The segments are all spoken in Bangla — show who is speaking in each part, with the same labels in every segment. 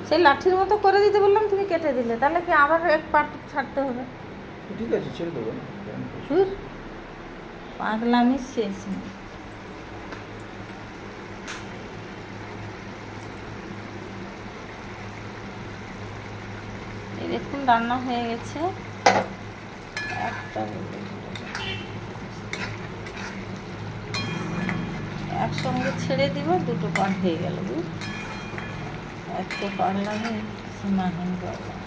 Speaker 1: সেই লাঠির মতো করে দিতে বললাম, তুমি কেটে দিলে, তাহলে কি আবার এক পার্ট ছাড়তে হবে?
Speaker 2: ঠিক আছে, ছেড়ে দেবো না।
Speaker 1: পাগলামি শেষ নেই। এই দেখুন রান্না হয়ে গেছে। একসঙ্গে ছেড়ে দিব, দুটো পার্ট হয়ে গেল। এত পাগলামি সীমাহীন পাগলামি।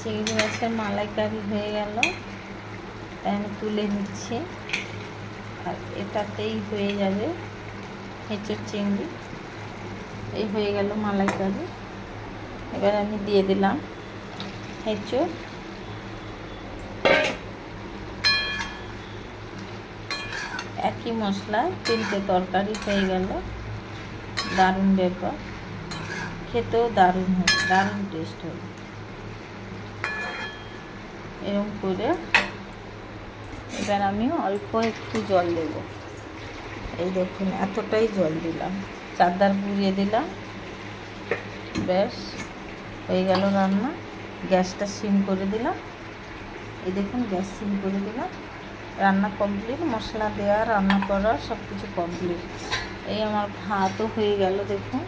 Speaker 1: চিংড়ি মাছের মালাইকারি হয়ে গেল, তাই আমি তুলে নিচ্ছি। আর এটাতেই হয়ে যাবে এঁচোড় চিংড়ি। এই হয়ে গেল মালাইকারি। এবার আমি দিয়ে দিলাম এঁচোড়। একই মশলা 3টে তরকারি হয়ে গেল। দারুণ ব্যাপার, খেতেও দারুণ হবে, দারুণ টেস্ট হবে। এরকম করে এবার আমি অল্প একটু জল দেব। এই দেখুন এতটাই জল দিলাম, চারদার পুড়িয়ে দিলাম। ব্যাস হয়ে গেল রান্না। গ্যাসটা সিম করে দিলাম। এই দেখুন গ্যাস সিম করে দিলাম। রান্না কমপ্লিট, মশলা দেওয়া, রান্না করা সব কিছু কমপ্লিট। এই আমার ভাতও হয়ে গেল দেখুন।